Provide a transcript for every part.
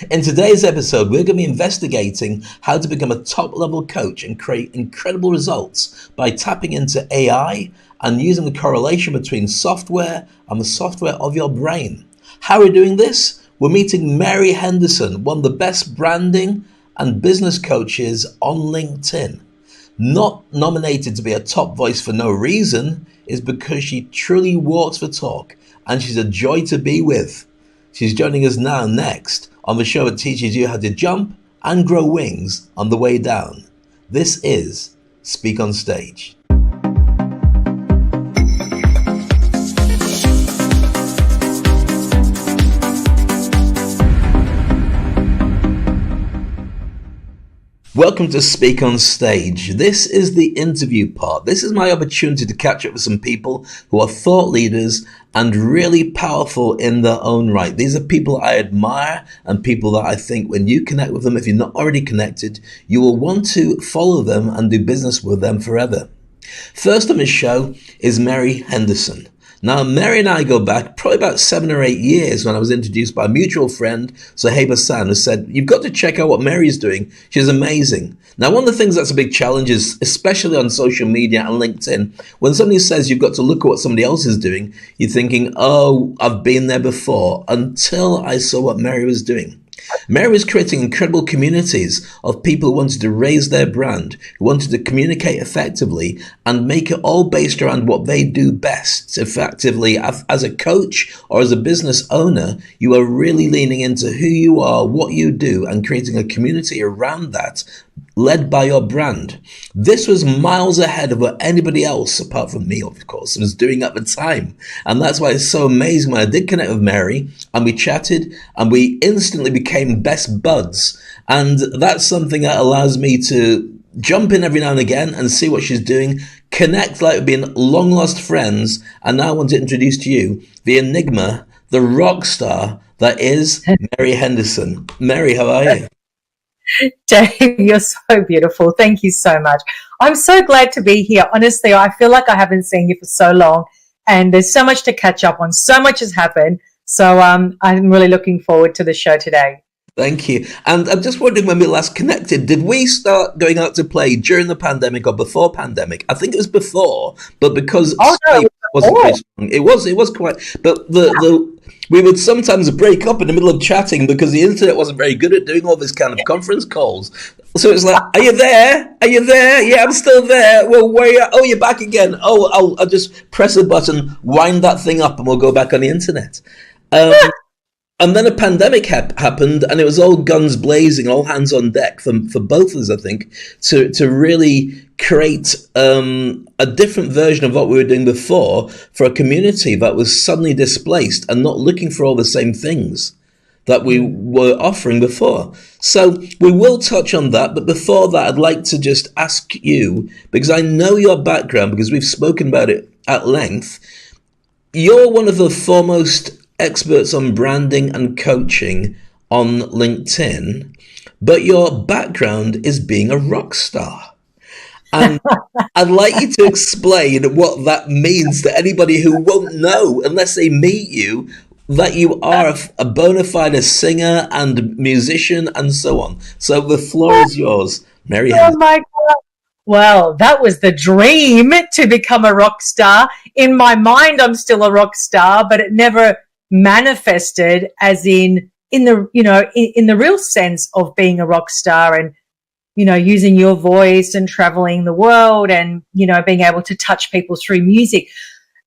In today's episode, we're going to be investigating how to become a top level coach and create incredible results by tapping into AI and using the correlation between software and the software of your brain. How are we doing this? We're meeting Mary Henderson, one of the best branding and business coaches on LinkedIn. Not nominated to be a top voice for no reason is because she truly walks the talk and she's a joy to be with. She's joining us now next on the show that teaches you how to jump and grow wings on the way down. This is Speak on Stage. Welcome to Speak on Stage. This is the interview part. This is my opportunity to catch up with some people who are thought leaders and really powerful in their own right. These are people I admire and people that I think when you connect with them, if you're not already connected, you will want to follow them and do business with them forever. First on this show is Mary Henderson. Now, Mary and I go back probably about 7 or 8 years when I was introduced by a mutual friend, Sahib Hassan, who said, you've got to check out what Mary's doing. She's amazing. Now, one of the things that's a big challenge is, especially on social media and LinkedIn, when somebody says you've got to look at what somebody else is doing, you're thinking, oh, I've been there before, until I saw what Mary was doing. Mary was creating incredible communities of people who wanted to raise their brand, who wanted to communicate effectively and make it all based around what they do best. Effectively, as a coach or as a business owner, you are really leaning into who you are, what you do, and creating a community around that, led by your brand. This was miles ahead of what anybody else, apart from me, of course, was doing at the time. And that's why it's so amazing when I did connect with Mary and we chatted and we instantly became best buds. And that's something that allows me to jump in every now and again and see what she's doing, connect like we've been long lost friends. And now I want to introduce to you the enigma, the rock star that is Mary Henderson. Mary, how are you? Dave, you're so beautiful. Thank you so much. I'm so glad to be here. Honestly, I feel like I haven't seen you for so long and there's so much to catch up on. So much has happened. So I'm really looking forward to the show today. Thank you. And I'm just wondering, when we last connected, did we start going out to play during the pandemic or before pandemic? I think it was before, but because Skype wasn't very strong, it was quite. But we would sometimes break up in the middle of chatting because the internet wasn't very good at doing all this kind of conference calls. So it's like, are you there? Are you there? Yeah, I'm still there. Well, where are you? Oh, you're back again. Oh, I'll just press a button, wind that thing up, and we'll go back on the internet. And then a pandemic happened, and it was all guns blazing, all hands on deck for both of us, I think, to really create a different version of what we were doing before for a community that was suddenly displaced and not looking for all the same things that we were offering before. So we will touch on that, but before that, I'd like to just ask you, because I know your background, because we've spoken about it at length. You're one of the foremost experts on branding and coaching on LinkedIn, but your background is being a rock star. And I'd like you to explain what that means to anybody who won't know unless they meet you, that you are a bona fide singer and musician and so on. So the floor is yours, Mary. Oh my God. Well, that was the dream, to become a rock star. In my mind, I'm still a rock star, but it never manifested as in the real sense of being a rock star and, using your voice and traveling the world and, being able to touch people through music.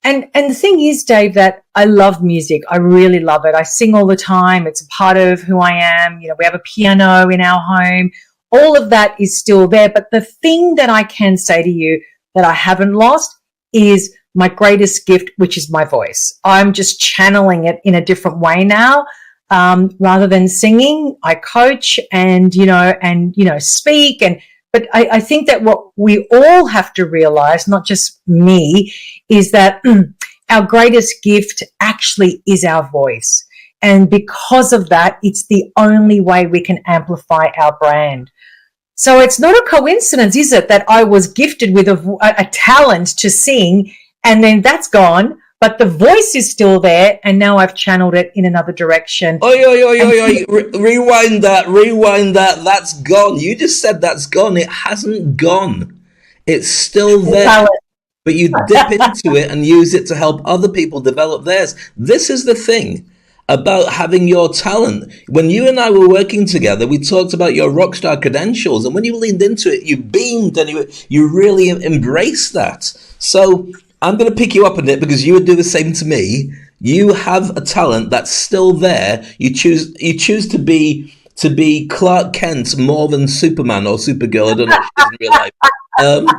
And the thing is, Dave, that I love music. I really love it. I sing all the time. It's a part of who I am. We have a piano in our home. All of that is still there. But the thing that I can say to you that I haven't lost is my greatest gift, which is my voice. I'm just channeling it in a different way now. Rather than singing, I coach and speak. But I think that what we all have to realize, not just me, is that our greatest gift actually is our voice. And because of that, it's the only way we can amplify our brand. So it's not a coincidence, is it, that I was gifted with a talent to sing, and then that's gone, but the voice is still there, and now I've channeled it in another direction. Rewind that. That's gone. You just said that's gone. It hasn't gone. It's still there. But you dip into it and use it to help other people develop theirs. This is the thing about having your talent. When you and I were working together, we talked about your rock star credentials, and when you leaned into it, you beamed and you really embraced that. So I'm going to pick you up on it because you would do the same to me. You have a talent that's still there. You choose to be Clark Kent more than Superman or Supergirl. I don't know if she is in real life.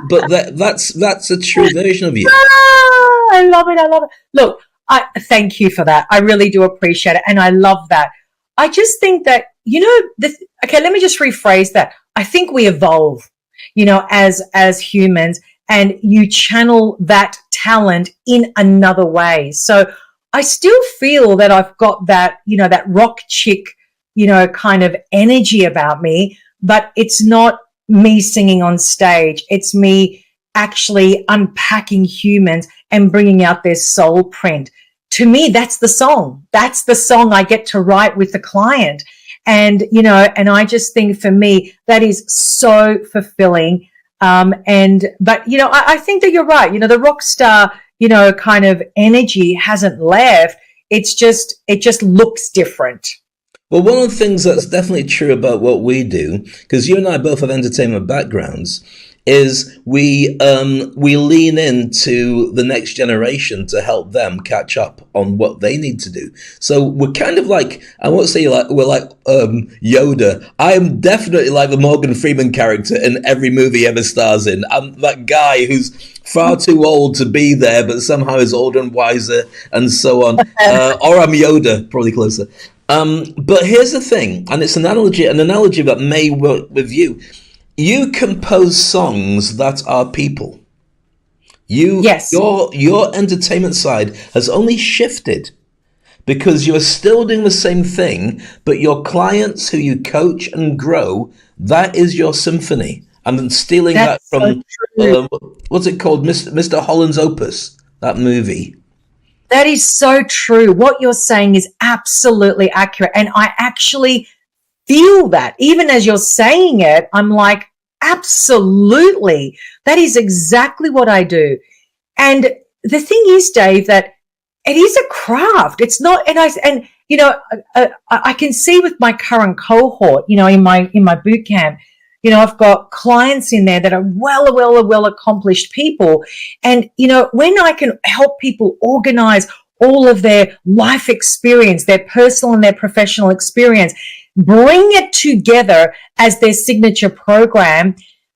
But that's a true version of you. I love it. Look, I thank you for that. I really do appreciate it, and I love that. I just think that, okay, let me just rephrase that. I think we evolve, as humans, and you channel that talent in another way. So I still feel that I've got that, that rock chick, kind of energy about me, but it's not me singing on stage. It's me actually unpacking humans and bringing out their soul print. To me, that's the song. That's the song I get to write with the client. And, and I just think for me, that is so fulfilling. But I think that you're right. The rock star, kind of energy hasn't left. It just looks different. Well, one of the things that's definitely true about what we do, because you and I both have entertainment backgrounds, is we lean into the next generation to help them catch up on what they need to do. So we're kind of like, I won't say we're like Yoda. I am definitely like the Morgan Freeman character in every movie he ever stars in. I'm that guy who's far too old to be there, but somehow is older and wiser and so on. Or I'm Yoda, probably closer. But here's the thing, and it's an analogy that may work with you. You compose songs that are people. Yes. Your entertainment side has only shifted because you're still doing the same thing, but your clients who you coach and grow, that is your symphony. I'm stealing that from, what's it called? Mr. Holland's Opus, that movie. That is so true. What you're saying is absolutely accurate. And I actually feel that. Even as you're saying it, I'm like, absolutely. That is exactly what I do. And the thing is, Dave, that it is a craft. It's not, I can see with my current cohort, in my boot camp, I've got clients in there that are well accomplished people. And, when I can help people organize all of their life experience, their personal and their professional experience, bring it together as their signature program,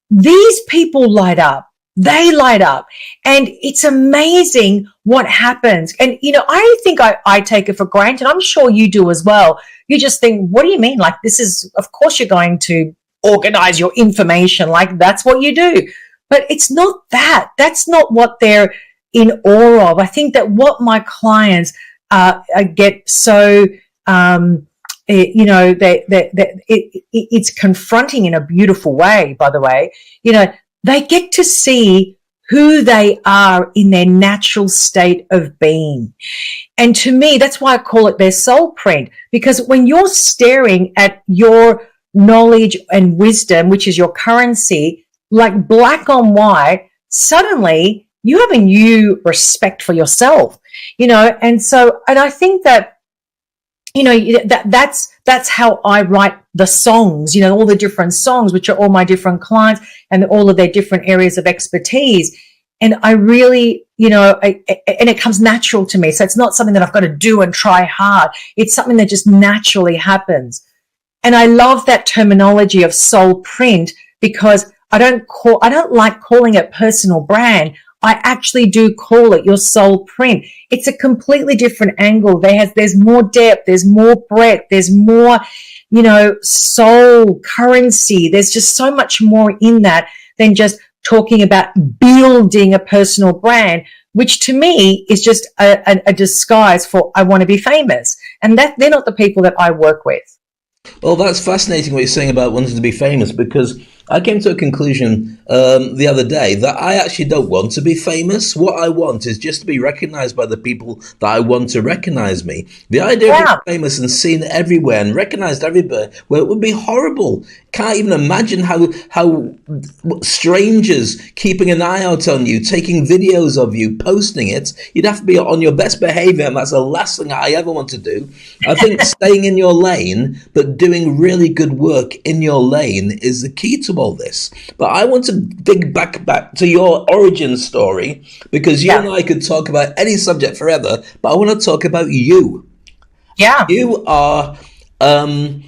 these people light up. They light up. And it's amazing what happens. And, I think I take it for granted. I'm sure you do as well. You just think, what do you mean? Like, this is, of course you're going to organize your information. Like, that's what you do. But it's not that. That's not what they're in awe of. I think that what my clients get so, it's confronting in a beautiful way, by the way. They get to see who they are in their natural state of being. And to me, that's why I call it their soul print, because when you're staring at your knowledge and wisdom, which is your currency, like black on white, suddenly you have a new respect for yourself, and I think that, that's how I write the songs, all the different songs, which are all my different clients and all of their different areas of expertise. And I really, and it comes natural to me. So it's not something that I've got to do and try hard. It's something that just naturally happens. And I love that terminology of soul print because I don't like calling it personal brand. I actually do call it your soul print. It's a completely different angle. There's more depth, there's more breadth, there's more, soul currency. There's just so much more in that than just talking about building a personal brand, which to me is just a disguise for I want to be famous. And that they're not the people that I work with. Well, that's fascinating what you're saying about wanting to be famous, because I came to a conclusion the other day that I actually don't want to be famous. What I want is just to be recognized by the people that I want to recognize me. The idea of being Yeah. famous and seen everywhere and recognized everywhere, well, it would be horrible. Can't even imagine how strangers keeping an eye out on you, taking videos of you, posting it. You'd have to be on your best behavior, and that's the last thing I ever want to do. I think staying in your lane, but doing really good work in your lane is the key to all this. But I want to dig back to your origin story, because you Yeah. and I could talk about any subject forever, but I want to talk about you. Yeah. You are um,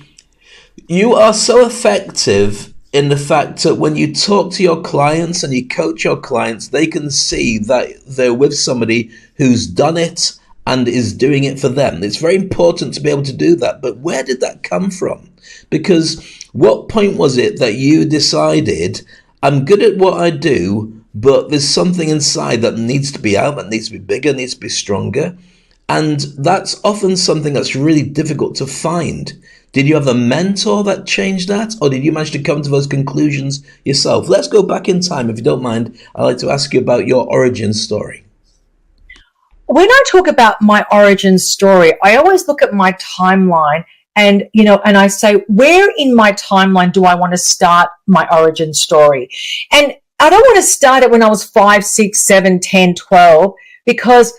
you are so effective in the fact that when you talk to your clients and you coach your clients, they can see that they're with somebody who's done it and is doing it for them. It's very important to be able to do that. But where did that come from? Because what point was it that you decided, I'm good at what I do, but there's something inside that needs to be out, that needs to be bigger, needs to be stronger? And that's often something that's really difficult to find. Did you have a mentor that changed that, or did you manage to come to those conclusions yourself? Let's go back in time, if you don't mind. I'd like to ask you about your origin story. When I talk about my origin story, I always look at my timeline and, and I say, where in my timeline do I want to start my origin story? And I don't want to start it when I was 5, 6, 7, 10, 12, because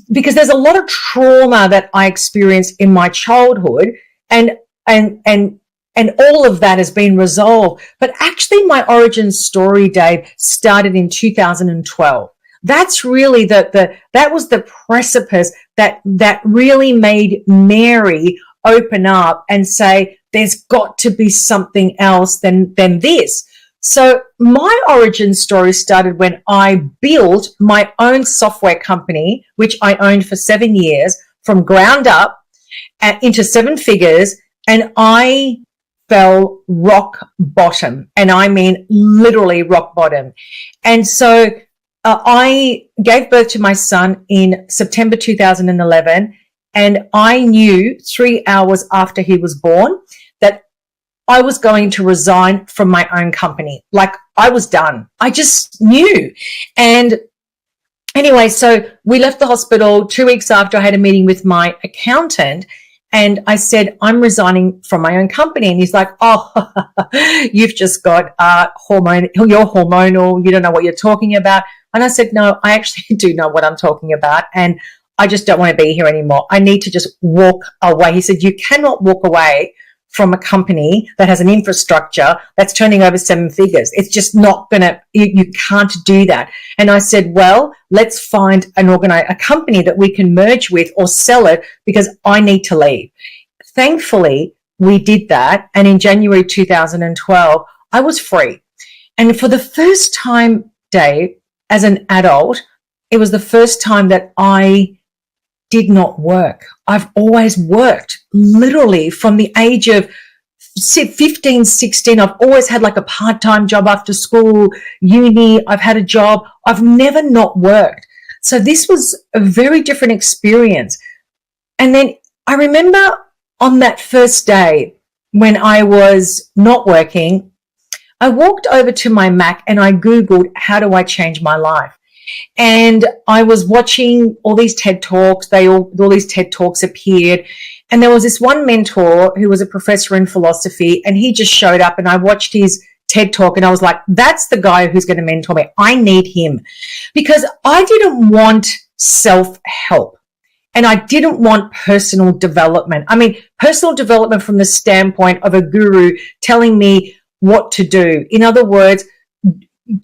there's a lot of trauma that I experienced in my childhood, and all of that has been resolved. But actually my origin story, Dave, started in 2012. That's really that was the precipice that really made Mary open up and say, there's got to be something else than this. So my origin story started when I built my own software company, which I owned for 7 years, from ground up into 7 figures, and I fell rock bottom, and I mean literally rock bottom. And so I gave birth to my son in September 2011, and I knew 3 hours after he was born that I was going to resign from my own company. Like, I was done. I just knew. And anyway, so we left the hospital. 2 weeks after, I had a meeting with my accountant, and I said, I'm resigning from my own company. And he's like, oh, you've just got you're hormonal. You don't know what you're talking about. And I said, no, I actually do know what I'm talking about. And I just don't want to be here anymore. I need to just walk away. He said, you cannot walk away from a company that has an infrastructure that's turning over 7 figures. It's just not going to, you can't do that. And I said, well, let's find a company that we can merge with or sell it, because I need to leave. Thankfully, we did that. And in January 2012, I was free. And for the first time, Dave, as an adult, it was the first time that I did not work. I've always worked, literally from the age of 15, 16. I've always had like a part-time job after school, uni. I've had a job. I've never not worked. So this was a very different experience. And then I remember on that first day when I was not working, I walked over to my Mac and I Googled, how do I change my life? And I was watching all these TED Talks. All these TED Talks appeared. And there was this one mentor who was a professor in philosophy, and he just showed up, and I watched his TED Talk, and I was like, that's the guy who's going to mentor me. I need him, because I didn't want self-help. And I didn't want personal development. I mean, personal development from the standpoint of a guru telling me what to do. In other words,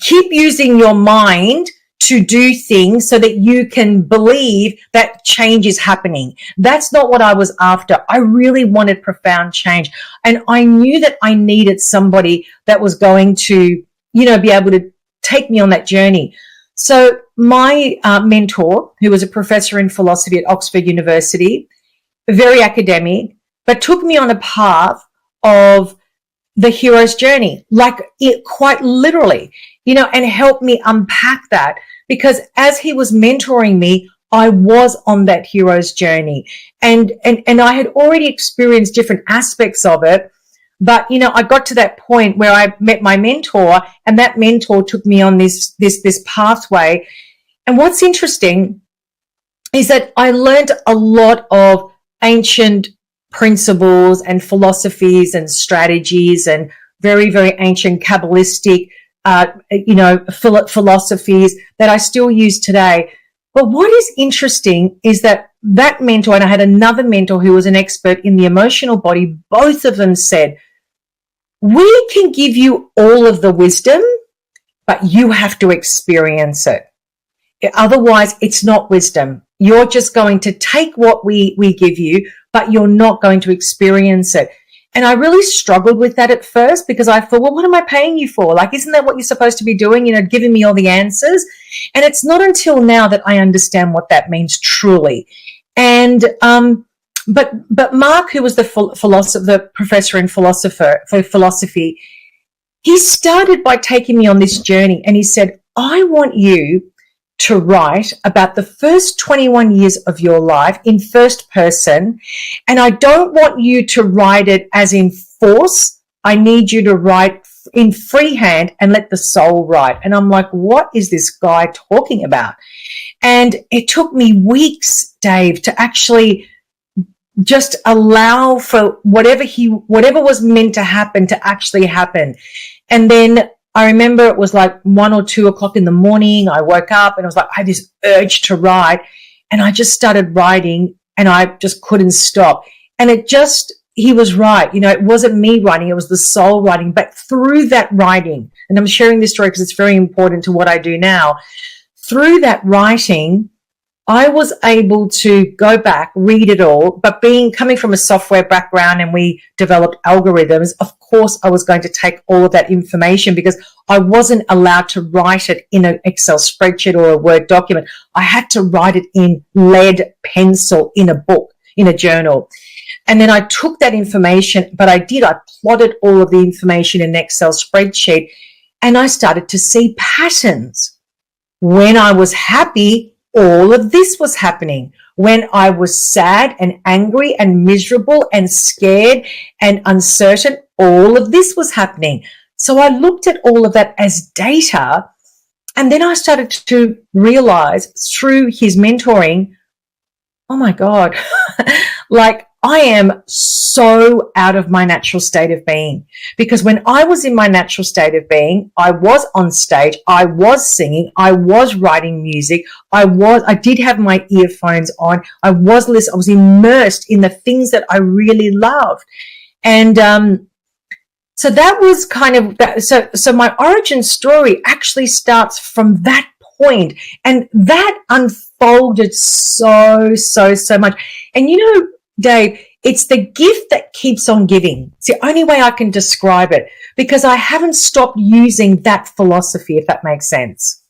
keep using your mind to do things so that you can believe that change is happening. That's not what I was after. I really wanted profound change. And I knew that I needed somebody that was going to, be able to take me on that journey. So my mentor, who was a professor in philosophy at Oxford University, very academic, but took me on a path of the hero's journey, like it quite literally, and helped me unpack that, because as he was mentoring me, I was on that hero's journey, and I had already experienced different aspects of it, But, you know, I got to that point where I met my mentor, and that mentor took me on this pathway. And what's interesting is that I learned a lot of ancient principles and philosophies and strategies and very, very ancient Kabbalistic, philosophies that I still use today. But what is interesting is that mentor, and I had another mentor who was an expert in the emotional body, both of them said, we can give you all of the wisdom, but you have to experience it. Otherwise, it's not wisdom. You're just going to take what we give you, but you're not going to experience it. And I really struggled with that at first because I thought, well, what am I paying you for? Like, isn't that what you're supposed to be doing? You know, giving me all the answers. And it's not until now that I understand what that means truly. And, but Mark, who was the professor in philosophy, he started by taking me on this journey, and he said, I want you to write about the first 21 years of your life in first person. And I don't want you to write it as in force. I need you to write in freehand and let the soul write. And I'm like, what is this guy talking about? And it took me weeks, Dave, to actually just allow for whatever was meant to happen to actually happen. And then I remember it was like 1 or 2 o'clock in the morning. I woke up and I was like, I had this urge to write, and I just started writing, and I just couldn't stop. And he was right. You know, it wasn't me writing. It was the soul writing. But through that writing, and I'm sharing this story because it's very important to what I do now. Through that writing, I was able to go back, read it all, but coming from a software background and we developed algorithms, of course I was going to take all of that information because I wasn't allowed to write it in an Excel spreadsheet or a Word document. I had to write it in lead pencil in a book, in a journal. And then I took that information, but I plotted all of the information in an Excel spreadsheet, and I started to see patterns. When I was happy, all of this was happening. When I was sad and angry and miserable and scared and uncertain, all of this was happening. So I looked at all of that as data, and then I started to realize through his mentoring, oh my God, like I am so out of my natural state of being. Because when I was in my natural state of being, I was on stage, I was singing, I was writing music, I did have my earphones on, I was immersed in the things that I really loved. And so that was kind of that. So my origin story actually starts from that point, and that unfolded so much. And you know, Dave, it's the gift that keeps on giving. It's the only way I can describe it, because I haven't stopped using that philosophy, if that makes sense.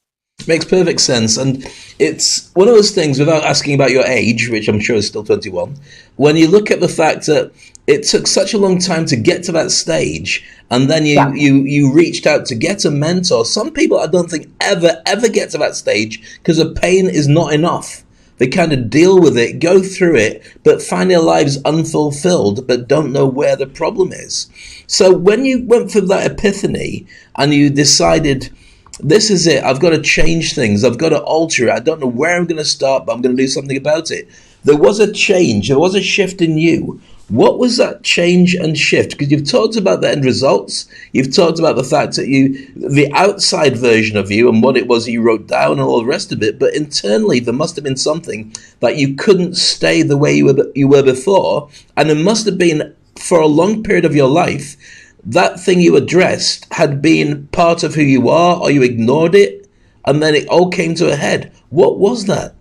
Makes perfect sense. And it's one of those things, without asking about your age, which I'm sure is still 21, when you look at the fact that it took such a long time to get to that stage, and then you reached out to get a mentor. Some people, I don't think, ever get to that stage because the pain is not enough. They kind of deal with it, go through it, but find their lives unfulfilled, but don't know where the problem is. So when you went through that epiphany and you decided, this is it, I've got to change things, I've got to alter it, I don't know where I'm going to start, but I'm going to do something about it. There was a change, there was a shift in you. What was that change and shift? Because you've talked about the end results. You've talked about the fact that the outside version of you and what it was you wrote down and all the rest of it. But internally, there must have been something that you couldn't stay the way you were before. And it must have been, for a long period of your life, that thing you addressed had been part of who you are, or you ignored it, and then it all came to a head. What was that?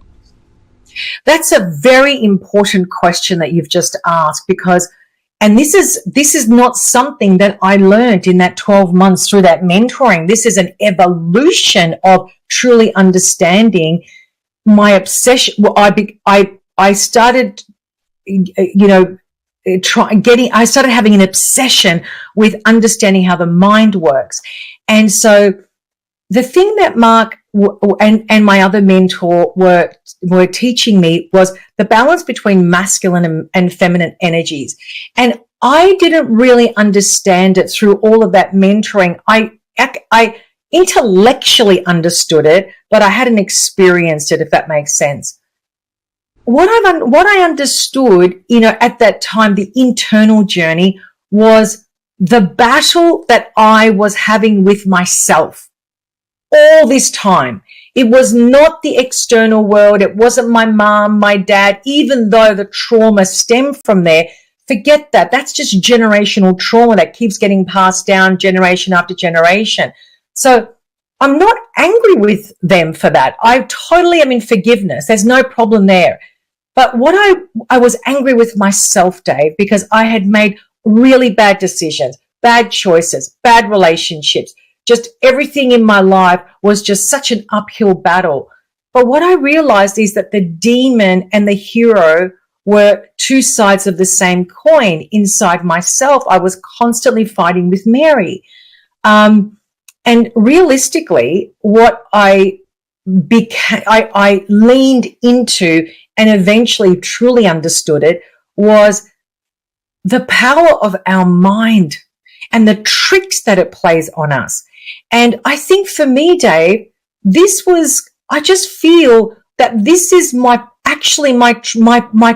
That's a very important question that you've just asked, because, and this is not something that I learned in that 12 months through that mentoring. This is an evolution of truly understanding my obsession. Well, I started, I started having an obsession with understanding how the mind works. And so the thing that Mark and my other mentor were teaching me was the balance between masculine and feminine energies. And I didn't really understand it through all of that mentoring. I intellectually understood it, but I hadn't experienced it, if that makes sense. What I understood, at that time, the internal journey was the battle that I was having with myself all this time. It was not the external world. It wasn't my mom, my dad, even though the trauma stemmed from there. Forget that. That's just generational trauma that keeps getting passed down generation after generation. So I'm not angry with them for that. I totally am in forgiveness. There's no problem there. But what I was angry with myself, Dave, because I had made really bad decisions, bad choices, bad relationships. Just everything in my life was just such an uphill battle. But what I realized is that the demon and the hero were two sides of the same coin. Inside myself, I was constantly fighting with Mary. And realistically, what I leaned into and eventually truly understood it was the power of our mind and the tricks that it plays on us. And I think for me, Dave, I just feel that this is my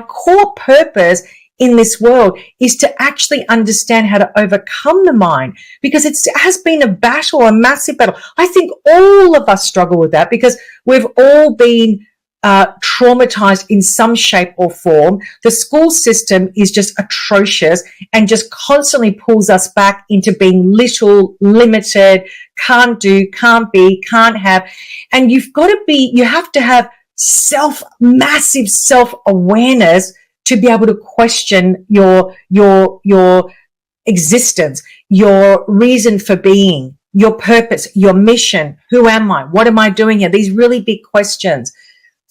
core purpose in this world is to actually understand how to overcome the mind, because it has been a battle, a massive battle. I think all of us struggle with that because we've all been traumatized in some shape or form. The school system is just atrocious and just constantly pulls us back into being little, limited, can't do, can't be, can't have. And you have to have massive self-awareness to be able to question your existence, your reason for being, your purpose, your mission. Who am I? What am I doing here? These really big questions.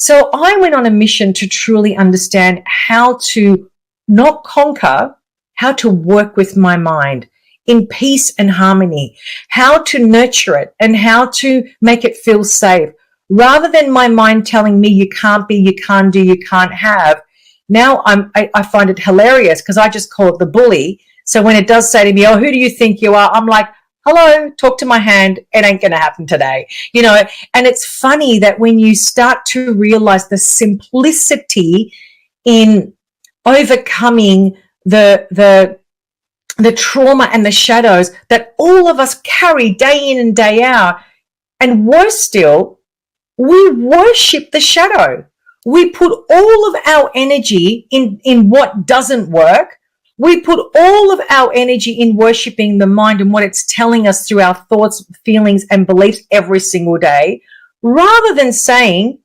So I went on a mission to truly understand how to not conquer, how to work with my mind in peace and harmony, how to nurture it and how to make it feel safe. Rather than my mind telling me you can't be, you can't do, you can't have. Now I find it hilarious because I just call it the bully. So when it does say to me, oh, who do you think you are? I'm like, hello, talk to my hand. It ain't going to happen today. And it's funny that when you start to realize the simplicity in overcoming the trauma and the shadows that all of us carry day in and day out, and worse still, we worship the shadow. We put all of our energy in what doesn't work. We put all of our energy in worshiping the mind and what it's telling us through our thoughts, feelings, and beliefs every single day, rather than saying,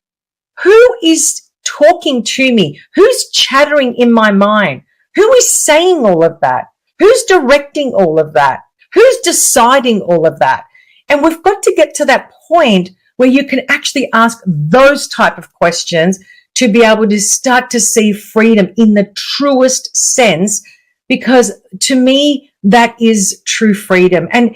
who is talking to me? Who's chattering in my mind? Who is saying all of that? Who's directing all of that? Who's deciding all of that? And we've got to get to that point where you can actually ask those type of questions to be able to start to see freedom in the truest sense, because to me, that is true freedom. And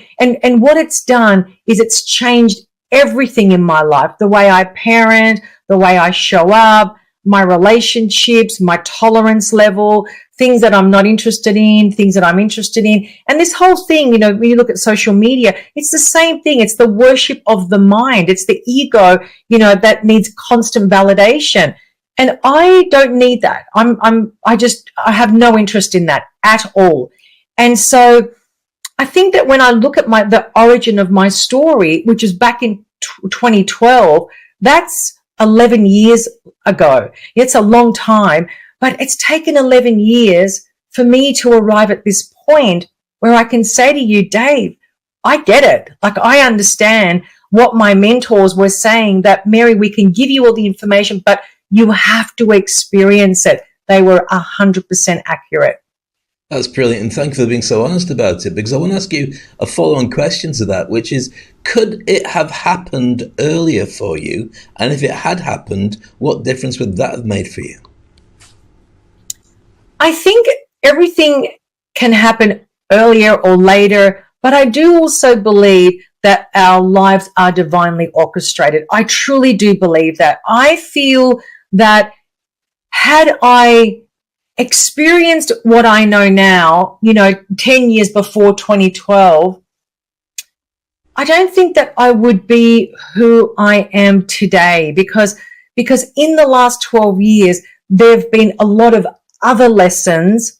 what it's done is it's changed everything in my life, the way I parent, the way I show up, my relationships, my tolerance level, things that I'm not interested in, things that I'm interested in. And this whole thing, when you look at social media, it's the same thing. It's the worship of the mind. It's the ego, that needs constant validation. And I don't need that. I have no interest in that at all. And so I think that when I look at the origin of my story, which is back in 2012, that's 11 years ago. It's a long time, but it's taken 11 years for me to arrive at this point where I can say to you, Dave, I get it. Like, I understand what my mentors were saying, that Mary, we can give you all the information, but you have to experience it. They were 100% accurate. That's brilliant, and thank you for being so honest about it, because I want to ask you a follow-on question to that, which is, could it have happened earlier for you? And if it had happened, what difference would that have made for you? I think everything can happen earlier or later, but I do also believe that our lives are divinely orchestrated. I truly do believe that. I feel that had I experienced what I know now, 10 years before 2012, I don't think that I would be who I am today because in the last 12 years, there have been a lot of other lessons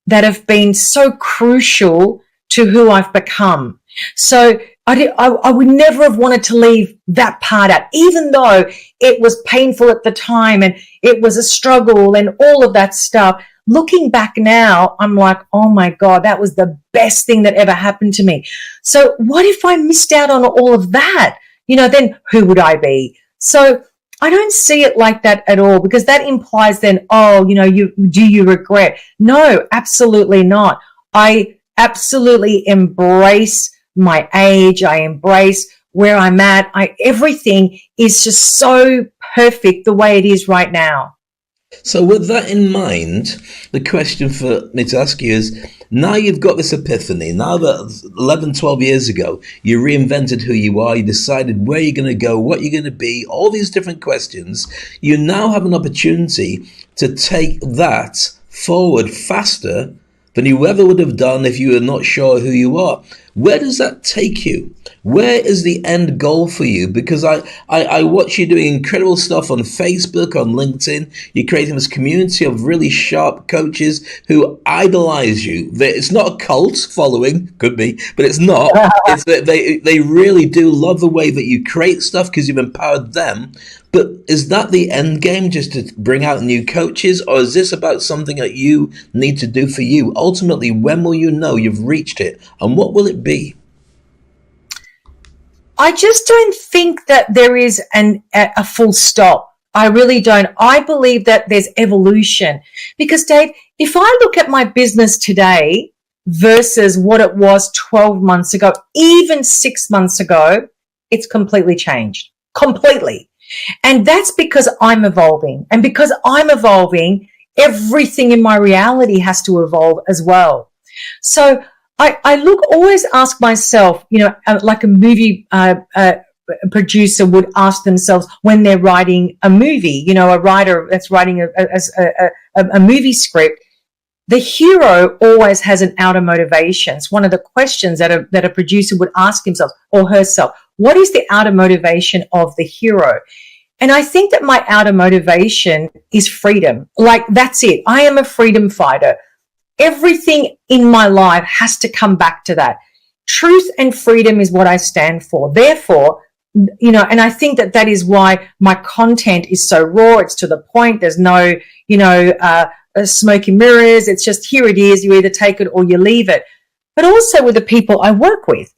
that have been so crucial to who I've become. So I would never have wanted to leave that part out, even though it was painful at the time and it was a struggle and all of that stuff. Looking back now, I'm like, oh my God, that was the best thing that ever happened to me. So what if I missed out on all of that? Then who would I be? So I don't see it like that at all, because that implies then, do you regret? No, absolutely not. I absolutely embrace my age. I embrace where I'm at. Everything is just so perfect the way it is right now. So with that in mind, the question for me to ask you is, now you've got this epiphany, now that 11, 12 years ago, you reinvented who you are, you decided where you're going to go, what you're going to be, all these different questions, you now have an opportunity to take that forward faster than you ever would have done if you were not sure who you are. Where does that take you? Where is the end goal for you? Because I watch you doing incredible stuff on Facebook, on LinkedIn. You're creating this community of really sharp coaches who idolize you. It's not a cult following, could be, but it's not. It's that they really do love the way that you create stuff because you've empowered them. But is that the end game, just to bring out new coaches, or is this about something that you need to do for you? Ultimately, when will you know you've reached it, and what will it be? I just don't think that there is a full stop. I really don't. I believe that there's evolution. Because, Dave, if I look at my business today versus what it was 12 months ago, even 6 months ago, it's completely changed. Completely. And that's because I'm evolving. And because I'm evolving, everything in my reality has to evolve as well. So I always ask myself, like a movie producer would ask themselves when they're writing a movie, a writer that's writing a movie script, the hero always has an outer motivation. It's one of the questions that a producer would ask himself or herself. What is the outer motivation of the hero? And I think that my outer motivation is freedom. Like, that's it. I am a freedom fighter. Everything in my life has to come back to that. Truth and freedom is what I stand for. Therefore, and I think that is why my content is so raw. It's to the point. There's no, smoke and mirrors. It's just, here it is. You either take it or you leave it. But also with the people I work with,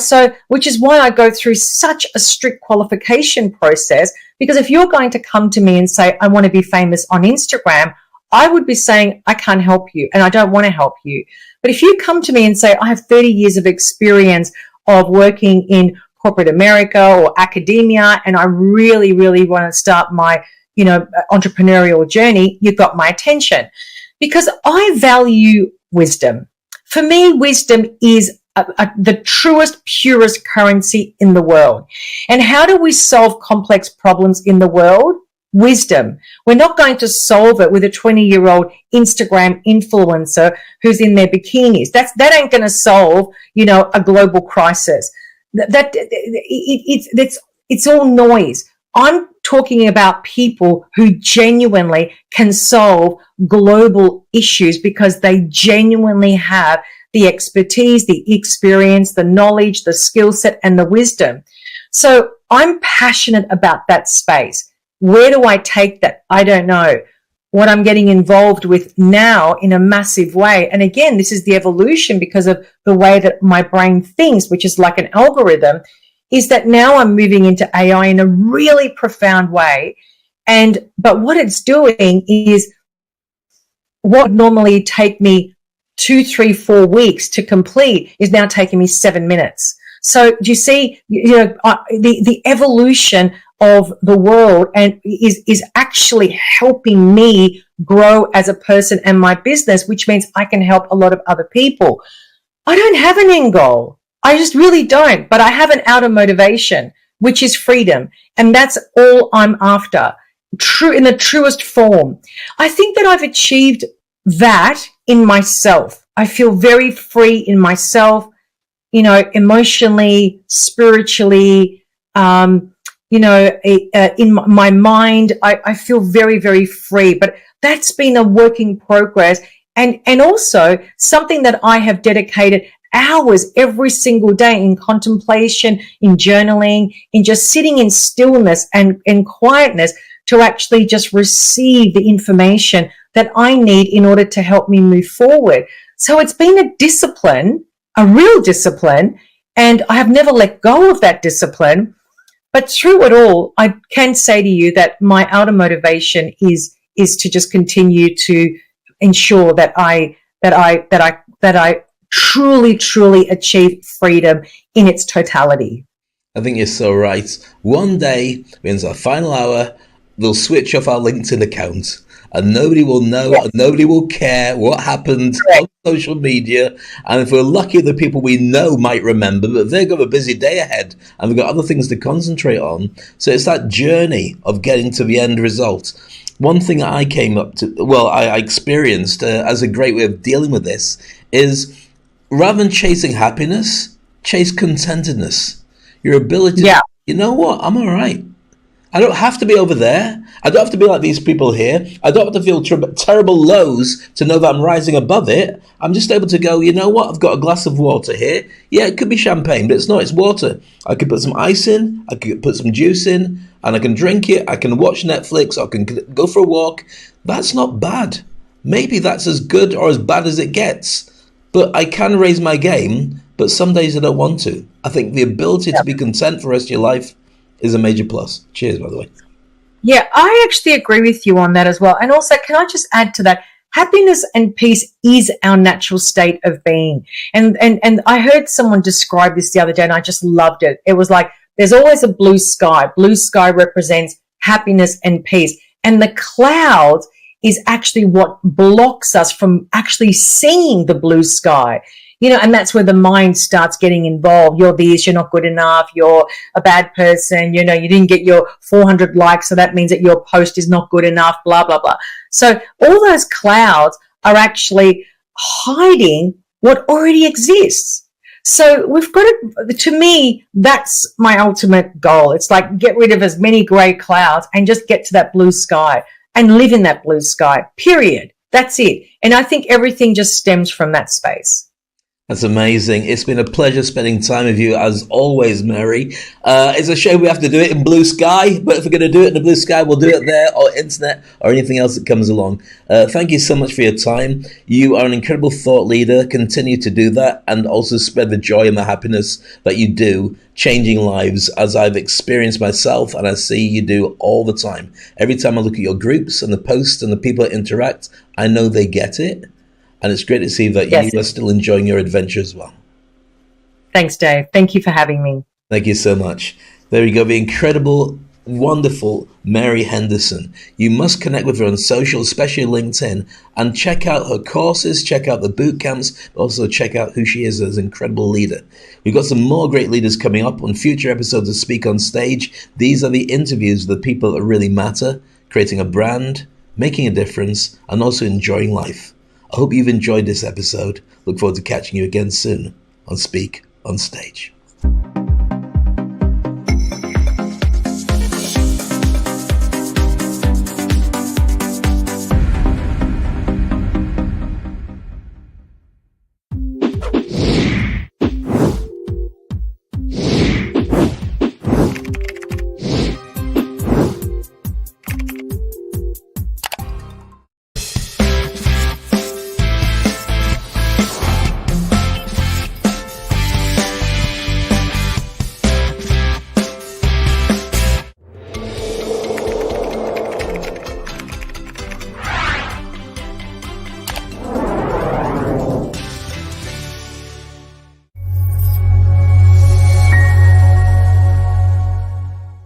so which is why I go through such a strict qualification process, because if you're going to come to me and say, I want to be famous on Instagram, I would be saying, I can't help you and I don't want to help you. But if you come to me and say, I have 30 years of experience of working in corporate America or academia, and I really, really want to start my, entrepreneurial journey, you've got my attention, because I value wisdom. For me, wisdom is the truest, purest currency in the world. And how do we solve complex problems in the world? Wisdom. We're not going to solve it with a 20-year-old Instagram influencer who's in their bikinis. That ain't going to solve, a global crisis. It's all noise. I'm talking about people who genuinely can solve global issues because they genuinely have the expertise, the experience, the knowledge, the skill set, and the wisdom. So I'm passionate about that space. Where do I take that? I don't know. What I'm getting involved with now in a massive way, and again, this is the evolution because of the way that my brain thinks, which is like an algorithm, is that now I'm moving into AI in a really profound way. But what it's doing is what would normally take me 2, 3, 4 weeks to complete is now taking me 7 minutes. So do you see, the evolution of the world and is actually helping me grow as a person and my business, which means I can help a lot of other people. I don't have an end goal. I just really don't, but I have an outer motivation, which is freedom. And that's all I'm after, true in the truest form. I think that I've achieved that in myself. I feel very free in myself, emotionally, spiritually, in my mind. I feel very, very free. But that's been a work in progress, and also something that I have dedicated hours every single day in contemplation, in journaling, in just sitting in stillness and in quietness to actually just receive the information that I need in order to help me move forward. So it's been a discipline, a real discipline, and I have never let go of that discipline. But through it all, I can say to you that my outer motivation is to just continue to ensure that I truly achieve freedom in its totality. I think you're so right. One day, when it's our final hour, we'll switch off our LinkedIn account and nobody will know and nobody will care what happened on social media. And if we're lucky, the people we know might remember, but they've got a busy day ahead and they've got other things to concentrate on. So it's that journey of getting to the end result. One thing I experienced as a great way of dealing with this is rather than chasing happiness, chase contentedness. Your ability to, you know what, I'm all right. I don't have to be over there. I don't have to be like these people here. I don't have to feel terrible lows to know that I'm rising above it. I'm just able to go, you know what, I've got a glass of water here. Yeah, it could be champagne, but it's not, it's water. I could put some ice in, I could put some juice in, and I can drink it. I can watch Netflix, I can go for a walk. That's not bad. Maybe that's as good or as bad as it gets. But I can raise my game, but some days I don't want to. I think the ability to be content for the rest of your life is a major plus. Cheers, by the way. Yeah, I actually agree with you on that as well. And also, can I just add to that? Happiness and peace is our natural state of being. And I heard someone describe this the other day and I just loved it. It was like, there's always a blue sky. Blue sky represents happiness and peace. And the cloud is actually what blocks us from actually seeing the blue sky. And that's where the mind starts getting involved. You're this, you're not good enough, you're a bad person, you didn't get your 400 likes, so that means that your post is not good enough, blah, blah, blah. So all those clouds are actually hiding what already exists. So we've got to me, that's my ultimate goal. It's like get rid of as many grey clouds and just get to that blue sky and live in that blue sky, period. That's it. And I think everything just stems from that space. That's amazing. It's been a pleasure spending time with you as always, Mary. It's a shame we have to do it in blue sky, but if we're going to do it in the blue sky, we'll do it there or internet or anything else that comes along. Thank you so much for your time. You are an incredible thought leader. Continue to do that and also spread the joy and the happiness that you do, changing lives as I've experienced myself and I see you do all the time. Every time I look at your groups and the posts and the people that interact, I know they get it. And it's great to see that you are still enjoying your adventure as well. Thanks, Dave. Thank you for having me. Thank you so much. There you go. The incredible, wonderful Mary Henderson. You must connect with her on social, especially LinkedIn, and check out her courses, check out the boot camps, but also check out who she is as an incredible leader. We've got some more great leaders coming up on future episodes of Speak on Stage. These are the interviews with the people that really matter, creating a brand, making a difference, and also enjoying life. I hope you've enjoyed this episode. Look forward to catching you again soon on Speak on Stage.